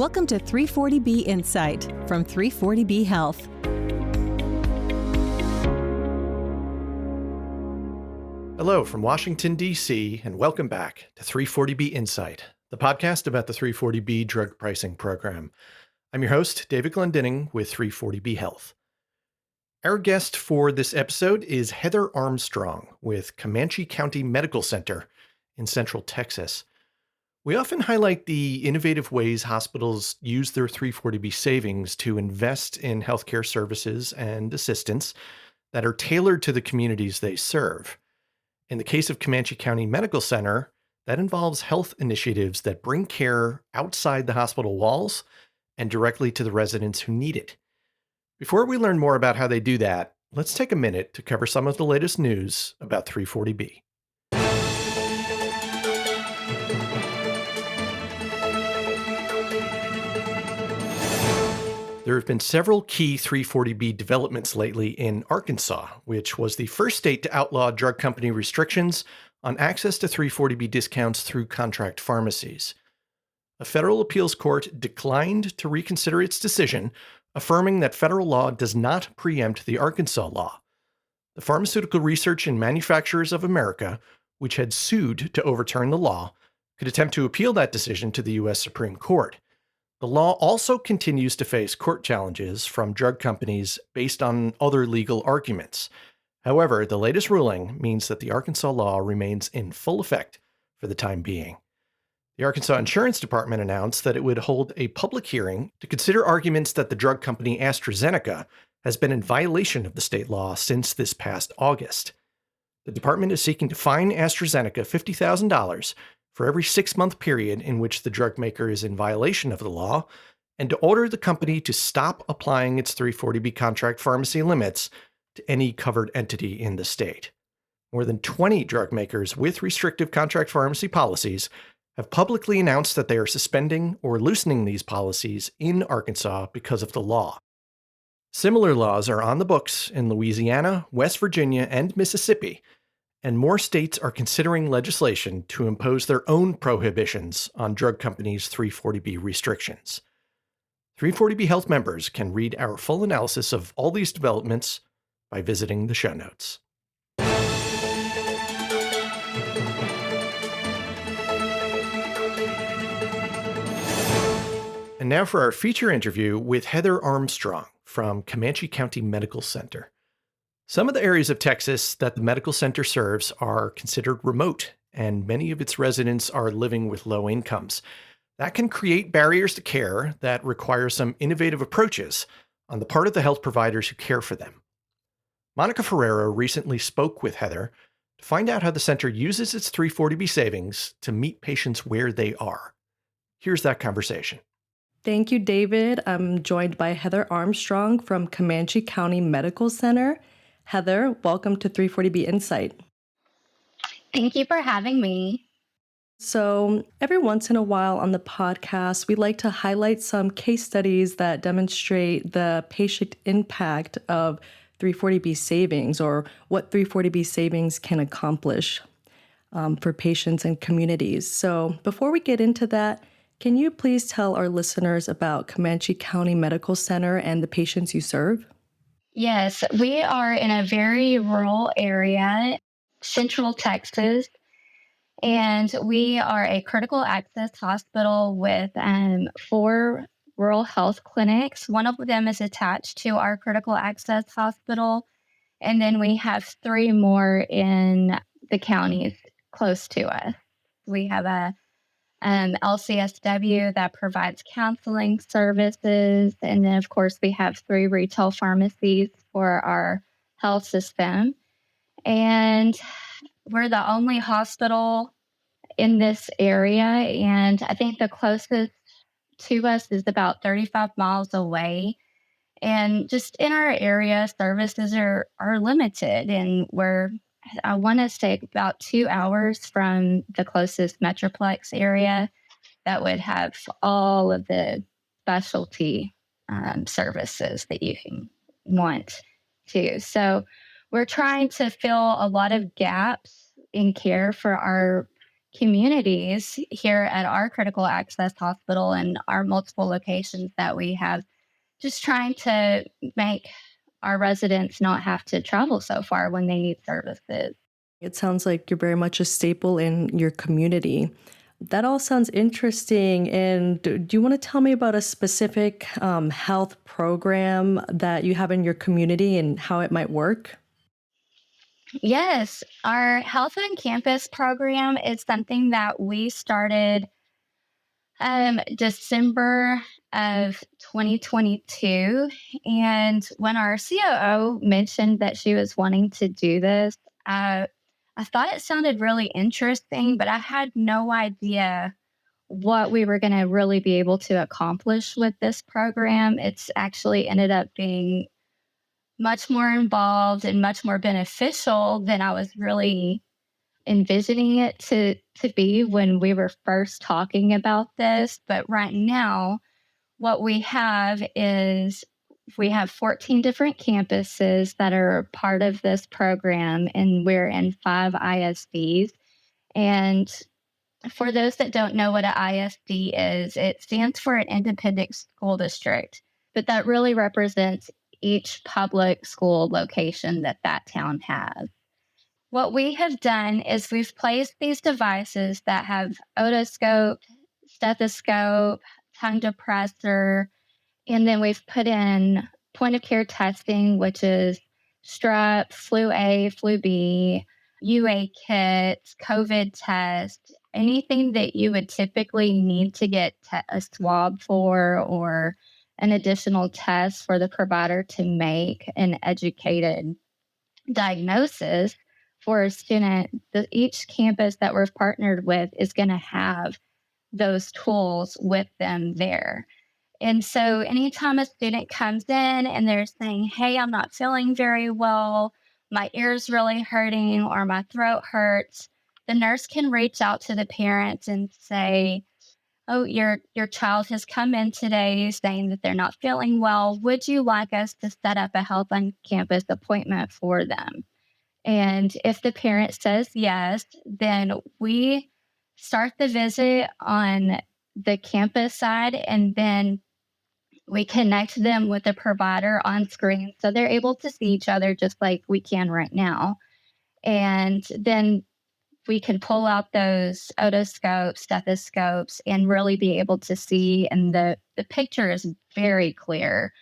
Welcome to 340B Insight from 340B Health. Hello from Washington, D.C., and welcome back to 340B Insight, the podcast about the 340B drug pricing program. I'm your host, David Glendinning with 340B Health. Our guest for this episode is Heather Armstrong with Comanche County Medical Center in Central Texas. We often highlight the innovative ways hospitals use their 340B savings to invest in healthcare services and assistance that are tailored to the communities they serve. In the case of Comanche County Medical Center, that involves health initiatives that bring care outside the hospital walls and directly to the residents who need it. Before we learn more about how they do that, let's take a minute to cover some of the latest news about 340B. There have been several key 340B developments lately in Arkansas, which was the first state to outlaw drug company restrictions on access to 340B discounts through contract pharmacies. A federal appeals court declined to reconsider its decision, affirming that federal law does not preempt the Arkansas law. The Pharmaceutical Research and Manufacturers of America, which had sued to overturn the law, could attempt to appeal that decision to the U.S. Supreme Court. The law also continues to face court challenges from drug companies based on other legal arguments. However, the latest ruling means that the Arkansas law remains in full effect for the time being. The Arkansas Insurance Department announced that it would hold a public hearing to consider arguments that the drug company AstraZeneca has been in violation of the state law since this past August. The department is seeking to fine AstraZeneca $50,000 for every 6-month period in which the drug maker is in violation of the law, and to order the company to stop applying its 340B contract pharmacy limits to any covered entity in the state. More than 20 drug makers with restrictive contract pharmacy policies have publicly announced that they are suspending or loosening these policies in Arkansas because of the law. Similar laws are on the books in Louisiana, West Virginia, and Mississippi, and more states are considering legislation to impose their own prohibitions on drug companies' 340B restrictions. 340B Health members can read our full analysis of all these developments by visiting the show notes. And now for our feature interview with Heather Armstrong from Comanche County Medical Center. Some of the areas of Texas that the medical center serves are considered remote, and many of its residents are living with low incomes. That can create barriers to care that require some innovative approaches on the part of the health providers who care for them. Monica Ferreira recently spoke with Heather to find out how the center uses its 340B savings to meet patients where they are. Here's that conversation. Thank you, David. I'm joined by Heather Armstrong from Comanche County Medical Center. Heather, welcome to 340B Insight. Thank you for having me. So every once in a while on the podcast, we like to highlight some case studies that demonstrate the patient impact of 340B savings or what 340B savings can accomplish for patients and communities. So before we get into that, can you please tell our listeners about Comanche County Medical Center and the patients you serve? Yes, we are in a very rural area, Central Texas, and we are a critical access hospital with 4 rural health clinics. One of them is attached to our critical access hospital, and then we have 3 more in the counties close to us. We have a LCSW that provides counseling services. And then, of course, we have 3 retail pharmacies for our health system. And we're the only hospital in this area. And I think the closest to us is about 35 miles away. And just in our area, services are limited. And I want to say about 2 hours from the closest Metroplex area that would have all of the specialty services that you can want to. So we're trying to fill a lot of gaps in care for our communities here at our critical access hospital and our multiple locations that we have, just trying to make our residents not have to travel so far when they need services. It sounds like you're very much a staple in your community. That all sounds interesting. And do you want to tell me about a specific health program that you have in your community and how it might work? Yes, our Health on Campus program is something that we started December of 2022. And when our COO mentioned that she was wanting to do this, I thought it sounded really interesting, but I had no idea what we were going to really be able to accomplish with this program. It's actually ended up being much more involved and much more beneficial than I was really envisioning it to be when we were first talking about this. But right now, what we have is we have 14 different campuses that are part of this program, and we're in 5 ISDs. And for those that don't know what an ISD is, it stands for an independent school district, but that really represents each public school location that that town has. What we have done is we've placed these devices that have otoscope, stethoscope, tongue depressor, and then we've put in point of care testing, which is strep, flu A, flu B, UA kits, COVID test, anything that you would typically need to get a swab for or an additional test for the provider to make an educated diagnosis for a student. Each campus that we're partnered with is going to have those tools with them there. And so anytime a student comes in and they're saying, hey, I'm not feeling very well, my ear's really hurting, or my throat hurts, the nurse can reach out to the parents and say, oh, your child has come in today saying that they're not feeling well. Would you like us to set up a health on campus appointment for them? And if the parent says yes, then we start the visit on the campus side, and then we connect them with a provider on screen so they're able to see each other just like we can right now. And then we can pull out those otoscopes, stethoscopes, and really be able to see. And the picture is very clear.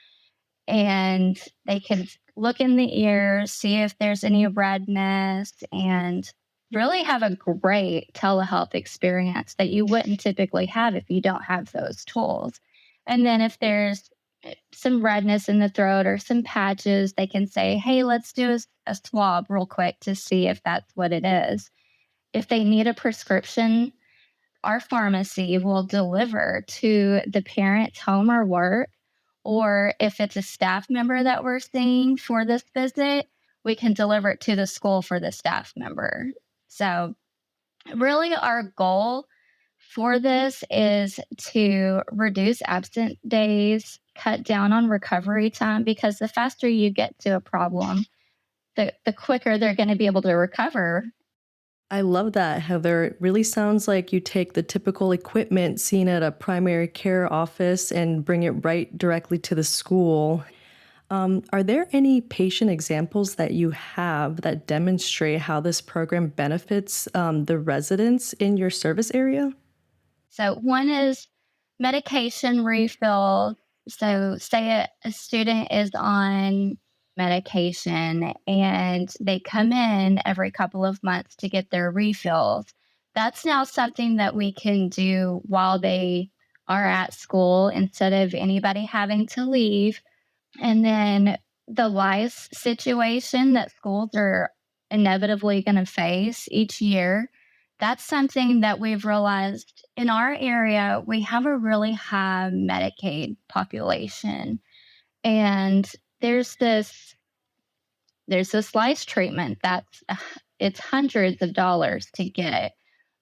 And they can look in the ears, see if there's any redness, and really have a great telehealth experience that you wouldn't typically have if you don't have those tools. And then if there's some redness in the throat or some patches, they can say, hey, let's do a swab real quick to see if that's what it is. If they need a prescription, our pharmacy will deliver to the parent's home or work. Or if it's a staff member that we're seeing for this visit, we can deliver it to the school for the staff member. So, really, our goal for this is to reduce absent days, cut down on recovery time, because the faster you get to a problem, the quicker they're going to be able to recover. I love that, Heather. It really sounds like you take the typical equipment seen at a primary care office and bring it right directly to the school. Are there any patient examples that you have that demonstrate how this program benefits the residents in your service area? So, one is medication refill. So, say a student is on medication and they come in every couple of months to get their refills. That's now something that we can do while they are at school instead of anybody having to leave. And then the lice situation that schools are inevitably going to face each year, that's something that we've realized in our area. We have a really high Medicaid population. And there's this lice treatment that's it's hundreds of dollars to get.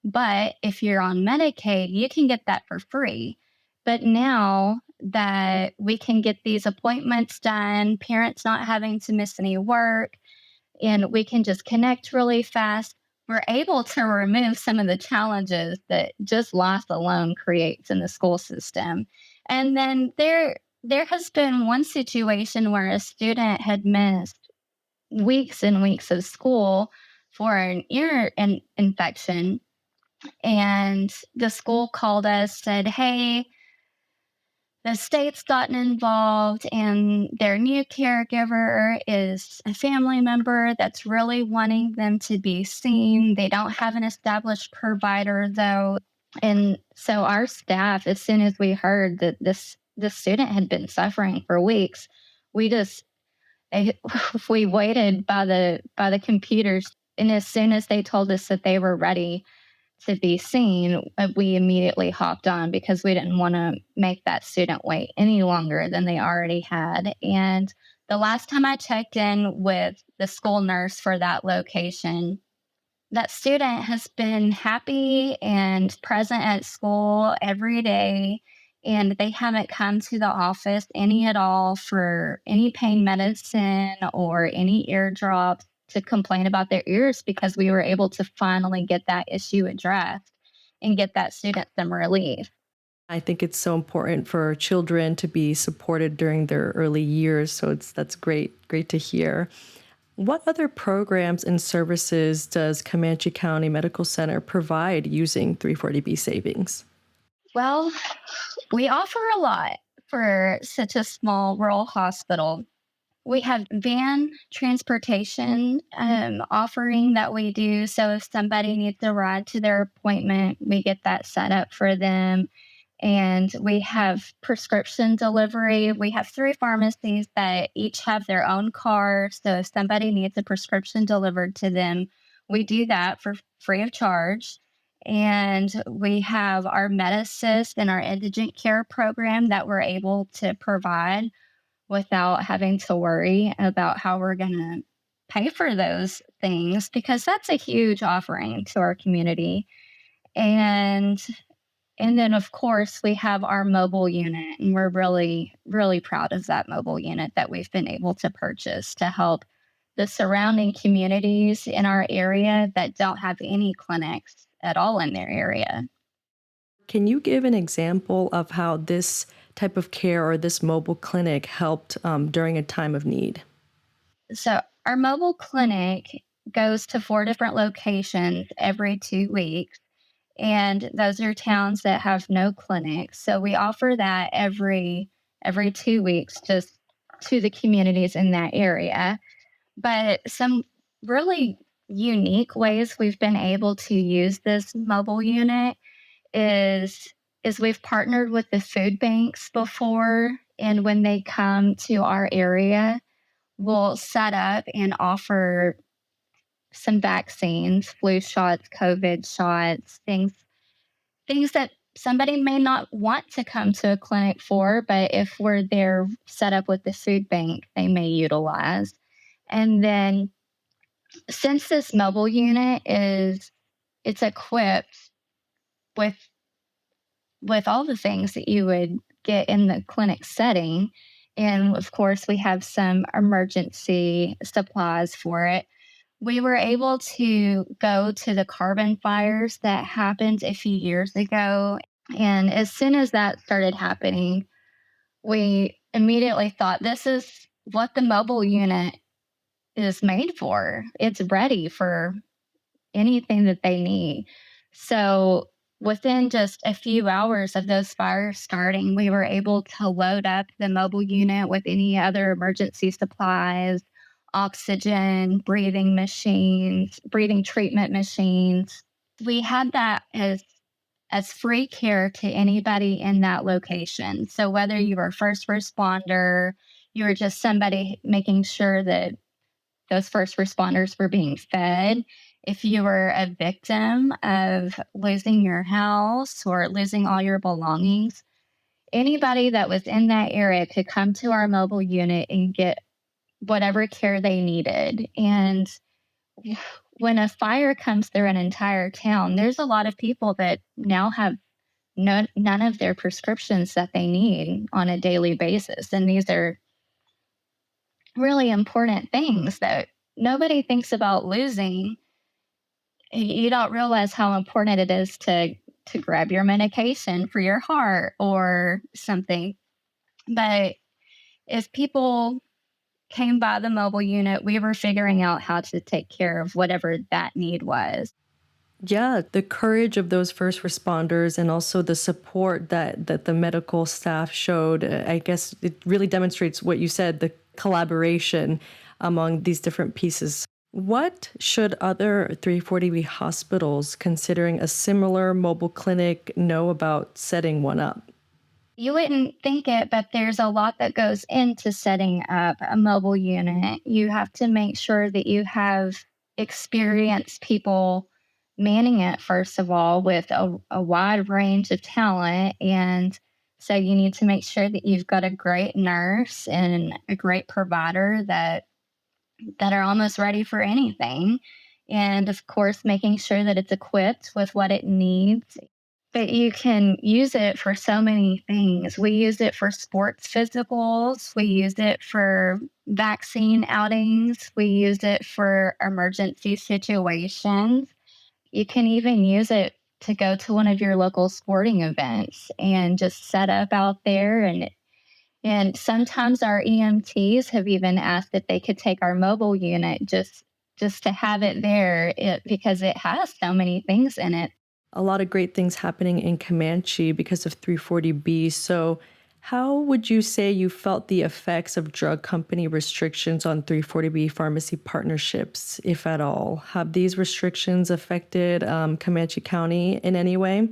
But if you're on Medicaid, you can get that for free. But now that we can get these appointments done, parents not having to miss any work, and we can just connect really fast, we're able to remove some of the challenges that just loss alone creates in the school system. And then there has been one situation where a student had missed weeks and weeks of school for an infection, and the school called us, said, "Hey, the state's gotten involved, and their new caregiver is a family member that's really wanting them to be seen. They don't have an established provider, though." And so our staff, as soon as we heard that this student had been suffering for weeks, we just they, we waited by the computers, and as soon as they told us that they were ready to be seen, we immediately hopped on because we didn't want to make that student wait any longer than they already had. And the last time I checked in with the school nurse for that location, that student has been happy and present at school every day. And they haven't come to the office any at all for any pain medicine or any ear drops to complain about their ears, because we were able to finally get that issue addressed and get that student some relief. I think it's so important for children to be supported during their early years. So that's great to hear. What other programs and services does Comanche County Medical Center provide using 340B savings? Well, we offer a lot for such a small rural hospital. We have van transportation offering that we do. So if somebody needs a ride to their appointment, we get that set up for them. And we have prescription delivery. We have 3 pharmacies that each have their own car. So if somebody needs a prescription delivered to them, we do that for free of charge. And we have our Med-Assist and our indigent care program that we're able to provide without having to worry about how we're going to pay for those things, because that's a huge offering to our community. And then, of course, we have our mobile unit, and we're really, really proud of that mobile unit that we've been able to purchase to help the surrounding communities in our area that don't have any clinics at all in their area. Can you give an example of how this type of care or this mobile clinic helped during a time of need? So, our mobile clinic goes to 4 different locations every 2 weeks, and those are towns that have no clinics. So we offer that every 2 weeks just to the communities in that area. But some really unique ways we've been able to use this mobile unit is we've partnered with the food banks before, and when they come to our area, we'll set up and offer some vaccines, flu shots, COVID shots, things that somebody may not want to come to a clinic for, but if we're there set up with the food bank, they may utilize. And then since this mobile unit it's equipped with all the things that you would get in the clinic setting. And of course, we have some emergency supplies for it. We were able to go to the carbon fires that happened a few years ago. And as soon as that started happening, we immediately thought, this is what the mobile unit is made for. It's ready for anything that they need. So within just a few hours of those fires starting, we were able to load up the mobile unit with any other emergency supplies, oxygen, breathing machines, breathing treatment machines. We had that as free care to anybody in that location. So whether you were a first responder, you were just somebody making sure that those first responders were being fed, if you were a victim of losing your house or losing all your belongings, anybody that was in that area could come to our mobile unit and get whatever care they needed. And when a fire comes through an entire town, there's a lot of people that now have none of their prescriptions that they need on a daily basis. And these are really important things that nobody thinks about losing you don't realize how important it is to grab your medication for your heart or something. But if people came by the mobile unit, we were figuring out how to take care of whatever that need was. Yeah, the courage of those first responders and also the support that the medical staff showed, I guess it really demonstrates what you said, the collaboration among these different pieces. What should other 340B hospitals considering a similar mobile clinic know about setting one up? You wouldn't think it, but there's a lot that goes into setting up a mobile unit. You have to make sure that you have experienced people manning it, first of all, with a wide range of talent. And so you need to make sure that you've got a great nurse and a great provider that are almost ready for anything. And of course, making sure that it's equipped with what it needs. But you can use it for so many things. We use it for sports physicals. We use it for vaccine outings. We use it for emergency situations. You can even use it to go to one of your local sporting events and just set up out there. And sometimes our EMTs have even asked if they could take our mobile unit just to have it there because it has so many things in it. A lot of great things happening in Comanche because of 340B. So, how would you say you felt the effects of drug company restrictions on 340B pharmacy partnerships, if at all? Have these restrictions affected Comanche County in any way?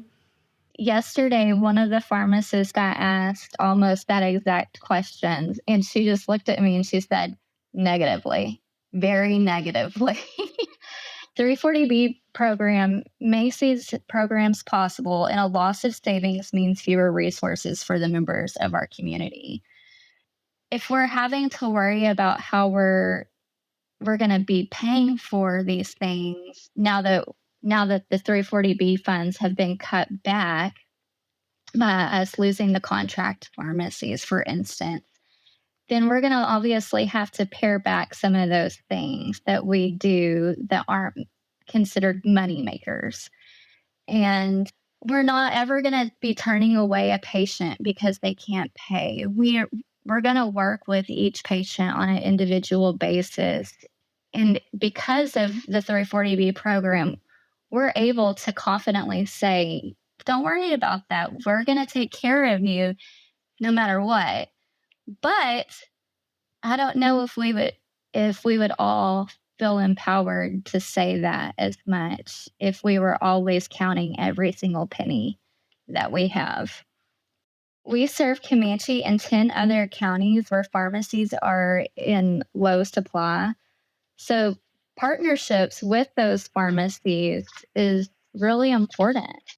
Yesterday, one of the pharmacists got asked almost that exact question, and she just looked at me and she said, negatively, very negatively. 340B program makes these programs possible, and a loss of savings means fewer resources for the members of our community. If we're having to worry about how we're going to be paying for these things now that the 340B funds have been cut back by us losing the contract pharmacies, for instance, then we're going to obviously have to pare back some of those things that we do that aren't considered money makers. And we're not ever going to be turning away a patient because they can't pay. We're going to work with each patient on an individual basis. And because of the 340B program, we're able to confidently say, don't worry about that. We're going to take care of you no matter what. But I don't know if we would all feel empowered to say that as much if we were always counting every single penny that we have. We serve Comanche and 10 other counties where pharmacies are in low supply. So partnerships with those pharmacies is really important.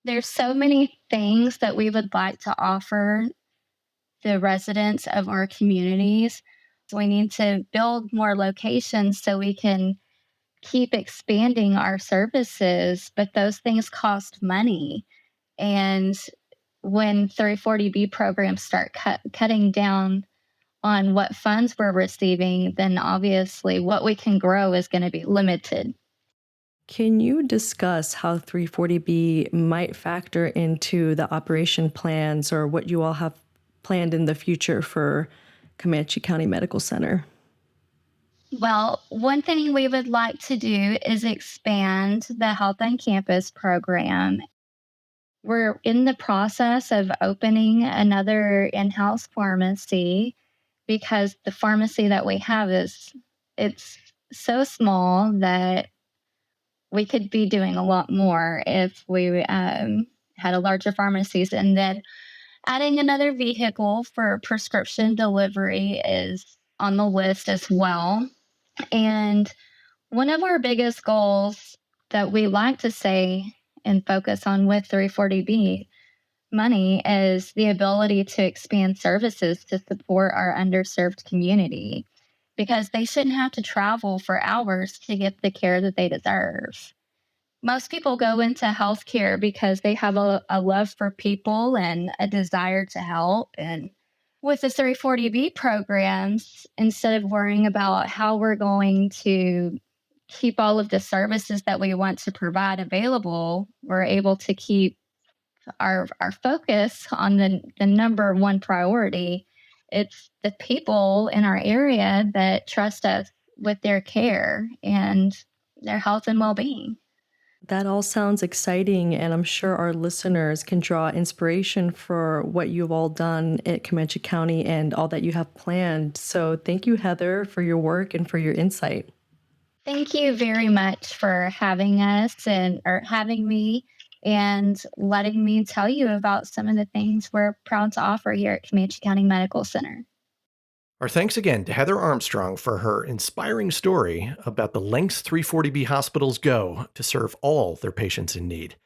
There's so many things that we would like to offer the residents of our communities. We need to build more locations so we can keep expanding our services, but those things cost money. And when 340B programs start cutting down on what funds we're receiving, then obviously what we can grow is going to be limited. Can you discuss how 340B might factor into the operation plans or what you all have planned in the future for Comanche County Medical Center? Well, one thing we would like to do is expand the Health on Campus program. We're in the process of opening another in-house pharmacy because the pharmacy that we have it's so small that we could be doing a lot more if we had a larger pharmacies. And then adding another vehicle for prescription delivery is on the list as well. And one of our biggest goals that we like to say and focus on with 340B money is the ability to expand services to support our underserved community because they shouldn't have to travel for hours to get the care that they deserve. Most people go into healthcare because they have a love for people and a desire to help. And with the 340B programs, instead of worrying about how we're going to keep all of the services that we want to provide available, we're able to keep our focus on the number one priority. It's the people in our area that trust us with their care and their health and well-being. That all sounds exciting, and I'm sure our listeners can draw inspiration for what you've all done at Comanche County and all that you have planned. So thank you, Heather, for your work and for your insight. Thank you very much for having us or having me and letting me tell you about some of the things we're proud to offer here at Comanche County Medical Center. Our thanks again to Heather Armstrong for her inspiring story about the lengths 340B hospitals go to serve all their patients in need.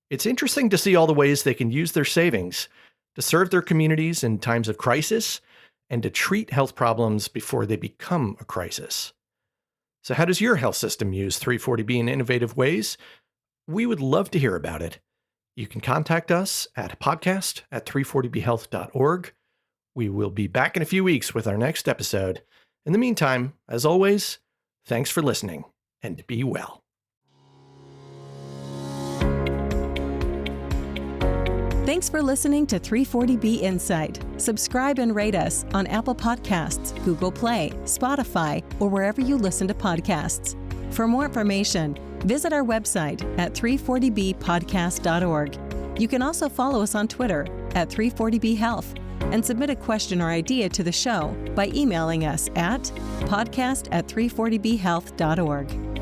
It's interesting to see all the ways they can use their savings to serve their communities in times of crisis and to treat health problems before they become a crisis. So how does your health system use 340B in innovative ways? We would love to hear about it. You can contact us at podcast@340bhealth.org. We will be back in a few weeks with our next episode. In the meantime, as always, thanks for listening and be well. Thanks for listening to 340B Insight. Subscribe and rate us on Apple Podcasts, Google Play, Spotify, or wherever you listen to podcasts. For more information, visit our website at 340bpodcast.org. You can also follow us on Twitter at 340bhealth and submit a question or idea to the show by emailing us at podcast@340bhealth.org.